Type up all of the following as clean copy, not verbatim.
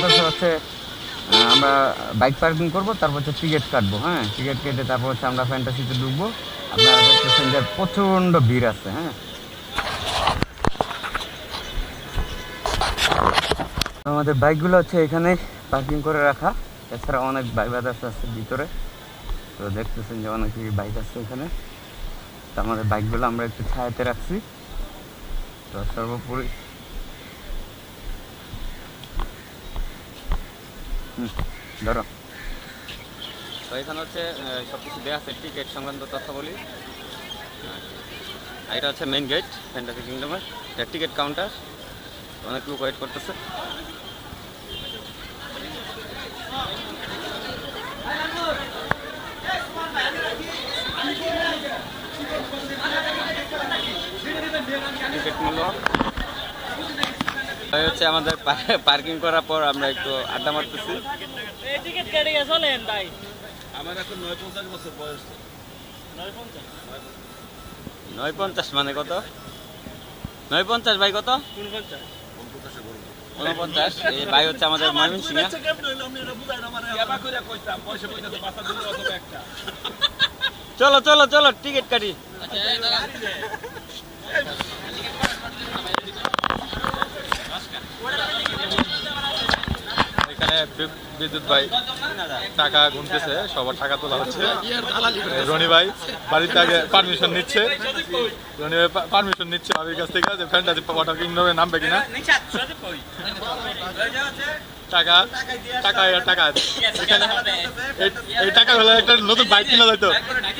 চলতেছে হচ্ছে আমরা বাইক পার্কিং করবো, তারপর হচ্ছে টিকিট কাটবো। হ্যাঁ, টিকিট কেটে তারপর হচ্ছে আমরা ফ্যান্টাসিতে ঢুকবো। আপনারা দেখতেছেন যে প্রচণ্ড ভিড় আছে। হ্যাঁ, আমাদের বাইকগুলো হচ্ছে এখানে পার্কিং করে রাখা। এছাড়া অনেক বাইক বাজার আছে ভিতরে, তো দেখতেছেন যে অনেক বাইক আছে এখানে। তো আমাদের বাইকগুলো আমরা একটু ছায়াতে রাখছি। তো সর্বোপরি ধরো, তো এখানে হচ্ছে সব কিছু দেওয়া আছে, টিকিট সংক্রান্ত তথ্য বলি। এটা হচ্ছে মেইন গেট ফ্যান্টাসি কিংডমের, এটা টিকিট কাউন্টার। অনেক লোক ওয়েট করতেছে। টিকিট মূল্য হচ্ছে আমাদের পার্কিং করার পর আমরা একটু আড্ডা মারতেছি। টিকিট কেটে চলেন ভাই। আমার এখন 49 বছর বয়স। 950 মানে কত? 950 ভাই কত? 49। এই ভাই হচ্ছে আমাদের ময়মনসিংহ। চলো চলো চলো টিকিট কাটি। এখানে বিদ্যুৎ ভাই টাকা গুনতেছে, সবার টাকা তোলা হচ্ছে। রনি ভাই বাড়িতে আগে পারমিশন নিচ্ছে, রনি ভাই পারমিশন নিচ্ছে বাবির কাছ থেকে যে ফ্যান্টাসি ওয়াটার কিংডমে নামবে কিনা। টাকা টাকা টাকা এখানে এই টাকা হলে একটা নতুন বাইক কিনা যাইতো।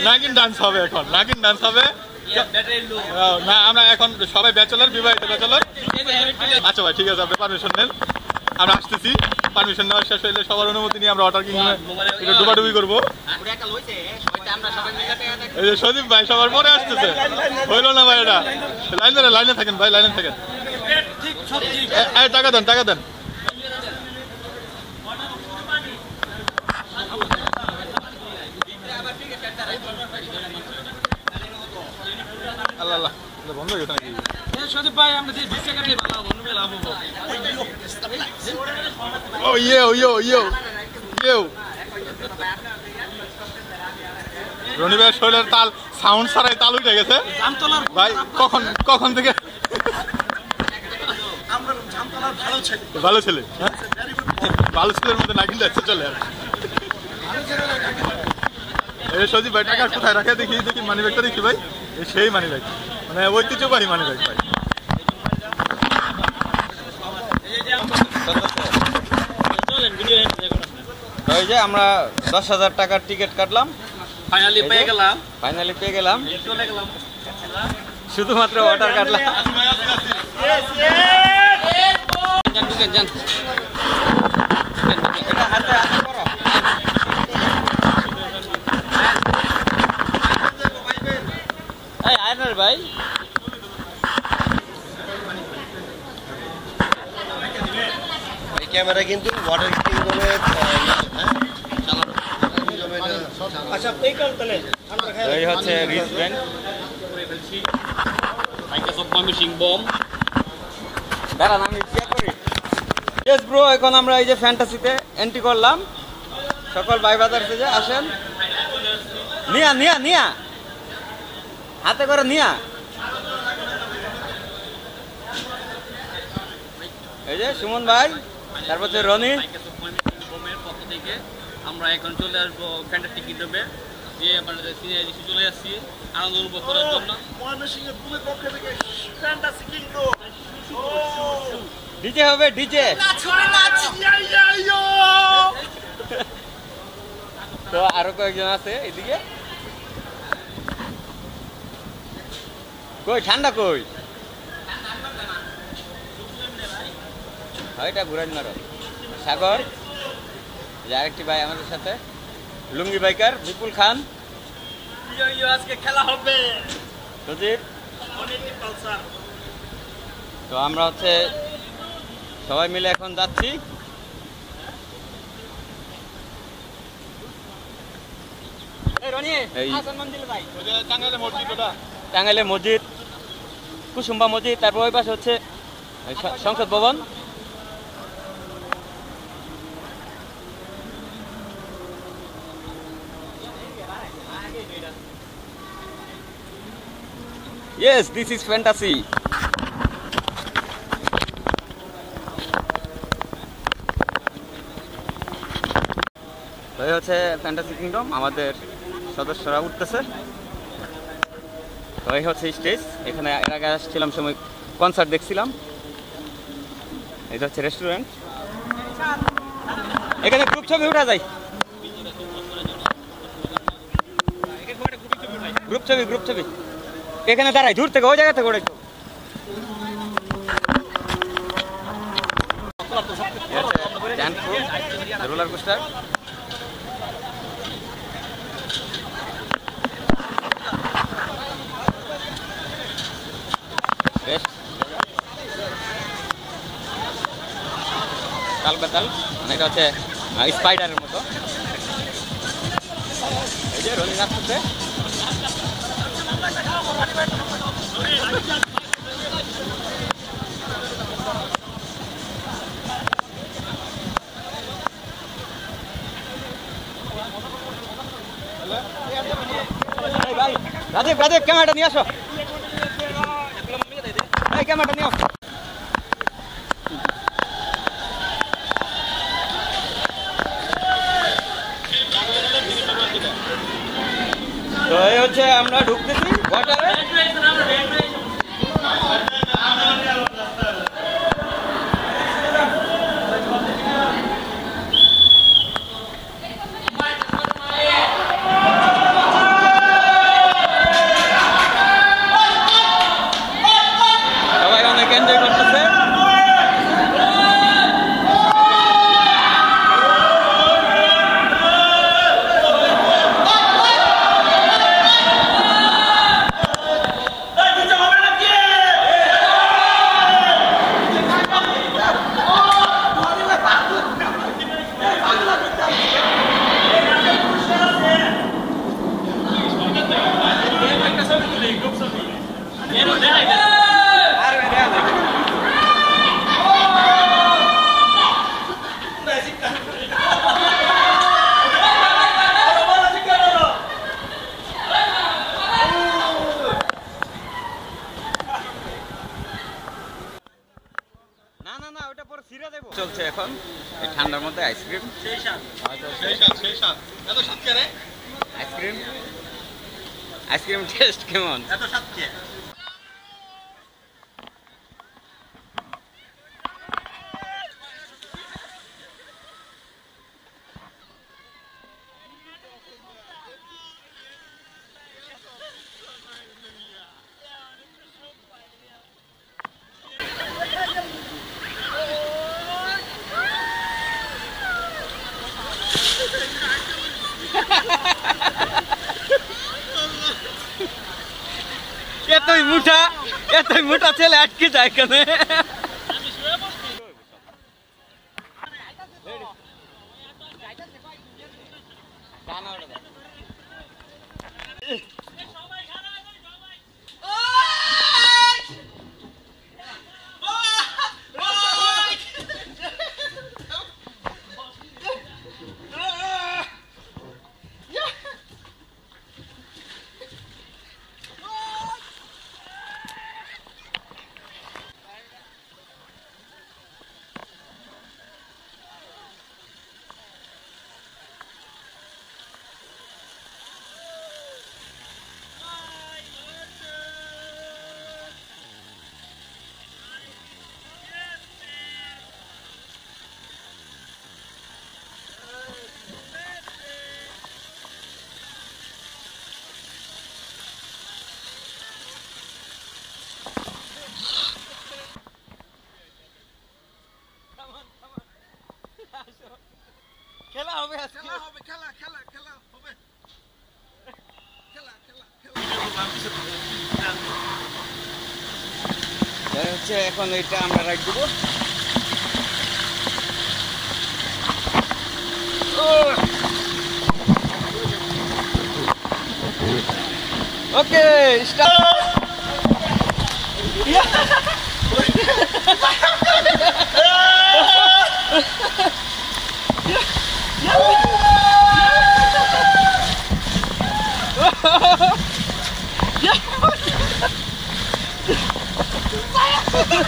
নাগিন ডান্স হবে এখন, নাগিন ডান্স হবে। না আমরা এখন সবাই ব্যাচেলর, বিবাহিত ব্যাচেলর। আচ্ছা ভাই ঠিক আছে, আপনি পারমিশন নেন, আমরা আসতেছি। পারমিশন নেওয়া শেষ হইলে সবার অনুমতি নিয়ে আমরা ওয়াটার কিংডমে একটু ডুবাডুবি করবো। এই যে সদীপ ভাই সবার পরে আসতেছে, হইল না ভাই এটা। লাইনে থাকেন ভাই, লাইনে থাকেন। টাকা দেন, টাকা দেন। আল্লাহ আল্লাহ, বন্ধ হয়ে গেছে নাকি? সদীপ ভাই আমরা যে 20 টাকা দিয়ে ভালো বন্ধু লাভ হবো। ও ইয়ো রনি ভাইয়ের শরীরের তাল সাউন্ড ছাড়াই তাল উঠে গেছে ভাই। কখন থেকে ভালো ছেলে, ভালো ছেলের মধ্যে নাকি যাচ্ছে। চলে এই সজীব ভাই টাকা কোথায় রাখে দেখি মানি ব্যাগটা দেখি ভাই। সেই মানি ব্যাগ, মানে ঐতিহ্যবাহী মানি ব্যাগ ভাই। ওই যে আমরা 10,000 টাকার টিকিট কাটলাম, ফাইনালি পেয়ে গেলাম। শুধুমাত্র ওয়াটার কাটলাম। যান ভাই। এই ক্যামেরা কিন্তু ওয়াটার কিংডমে এই হচ্ছে রিচ ব্যান্ড। দাঁড়ান আমি চেক করি। ইয়েস ব্রো, এখন আমরা এই যে ফ্যান্টাসিতে এন্ট্রি করলাম। সকল ভাই বাজার থেকে আসেন, নিয়া হাতে করে নিয়া। এই যে সুমন ভাই, তারপর হচ্ছে রনি। আমরা এখন চলে আসবো ফ্যান্টাসি কিংডমে, যে আমাদের সিনিয়র চলে আসছি আনন্দ উপভোগ করার জন্য। ডিজে হবে, ডিজে। তো আরো কয়েকজন আছে এদিকে। কই ঠান্ডা কই? এটা ঘুরাই মারো। সাগর, আরেকটি ভাই আমাদের সাথে, লুঙ্গি বাইকার বিপুল খান। আজকে খেলা হবে সজীব। তো আমরা হচ্ছে সবাই মিলে এখন যাচ্ছি। টাঙ্গাইলে মসজিদ, কুসুম্বা মসজিদ, তারপর ওই পাশে হচ্ছে সংসদ ভবন। Yes, this is fantasy. তো এই হচ্ছে ফ্যান্টাসি কিংডম, আমাদের সদস্যরা উঠতেছে। তো এই হচ্ছে স্টেজ, এখানে এর আগে আসছিলাম সময় কনসার্ট দেখছিলাম। এটা হচ্ছে রেস্টুরেন্ট, এখানে গ্রুপ ছবি উঠা যায়। গ্রুপ ছবি এখানে দাঁড়াই, দূর থেকে ওই জায়গা থেকে ওটা রোলার কোস্টার। তাল বেতাল, মানে এটা হচ্ছে স্পাইডারের মতো। এই যে রোলিং আসতেছে। রাজীব ক্যামেরাটা নিয়ে আসো, ক্যামেরাটা নিয়ে আসো। তো এই হচ্ছে আমরা ঢুকতেছি ওয়াটারে। সবাই অনেক এনজয় করতেছে। চলছে এখন এই ঠান্ডার মধ্যে আইসক্রিম। আইসক্রিম টেস্ট কেমন? এতই মোটা ছেলে আটকে যায় এখানে। খেলা হবে আজকে, খেলা হবে, খেলা খেলা খেলা হবে, খেলা খেলা খেলা হচ্ছে। এখন এটা আমরা রাখ দেবো। Okay start. তো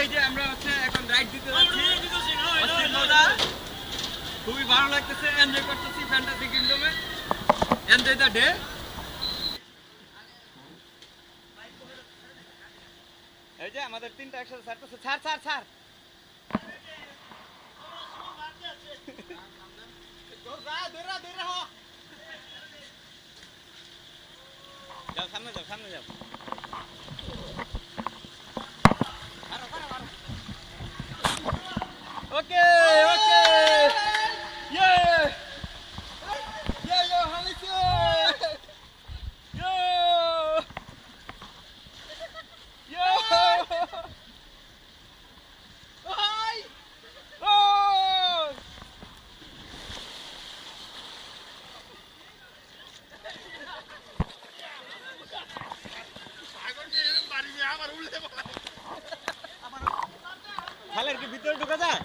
এই যে আমরা হচ্ছে এখন রাইড দিতে যাচ্ছি, মজা খুবই ভালো লাগতেছে, এনজয় করতেছি ফ্যান্টাসি কিংডমে, এনজয় দ্য ডে। এই যে আমাদের তিনটা একসাথে ছাড়তেছে, ছাড় ছাড় ছাড়, যাও সামনে যাও, সামনে যাও। ওকে ওকে, ইয়ে ইয়ে ইয়ে হালিছে, ইয়ে ইয়ে, হাই ও খালের কি ভিতরে ঢোকা যায়?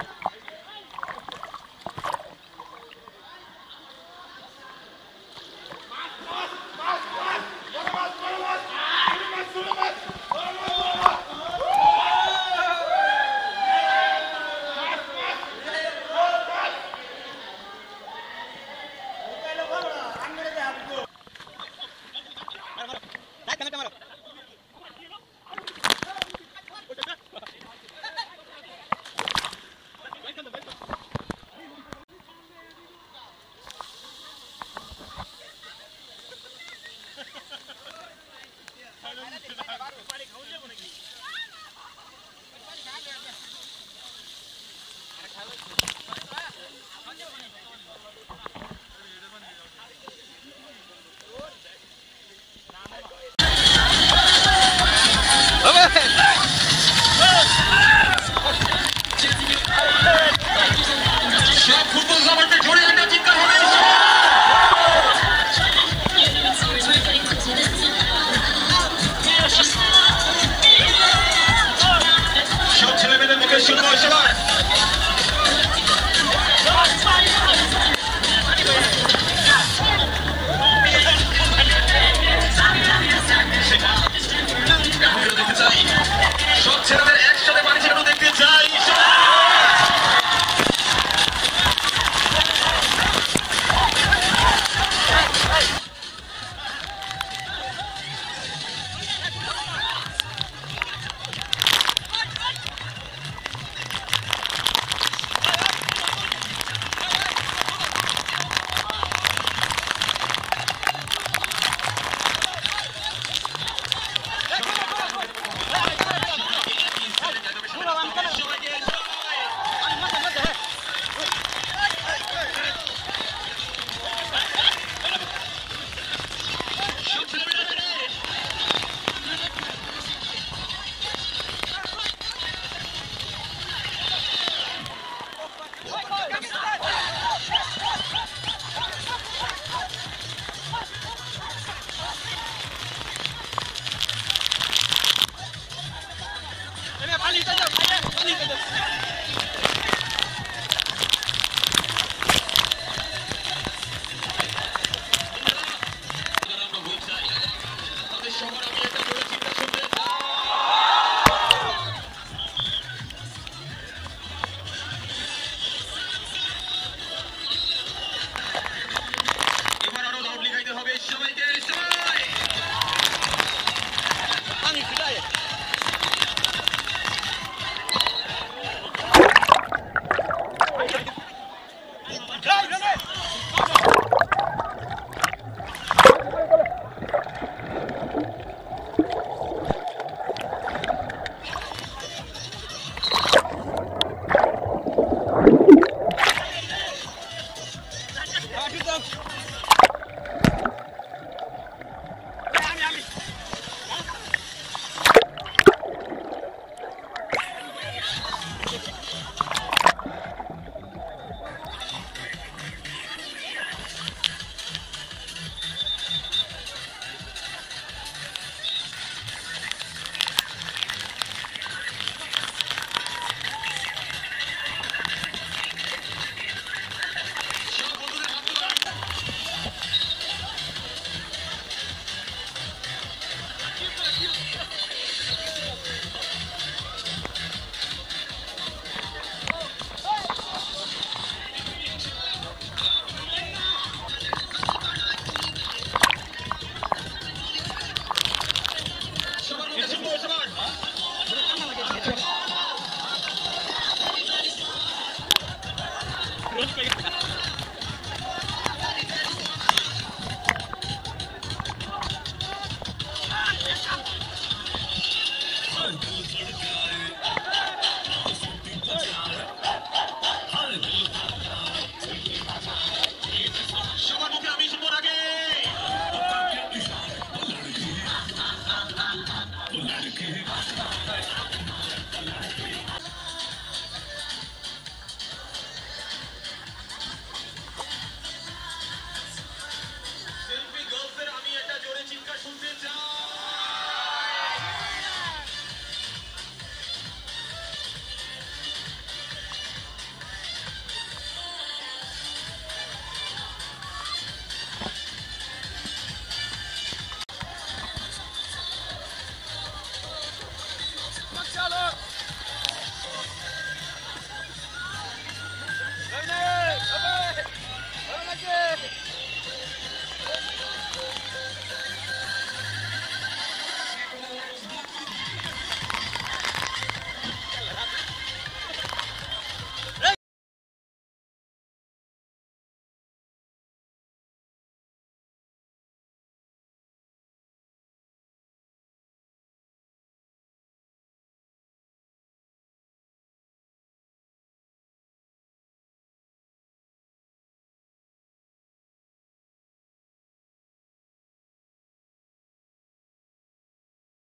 রোস্ট করে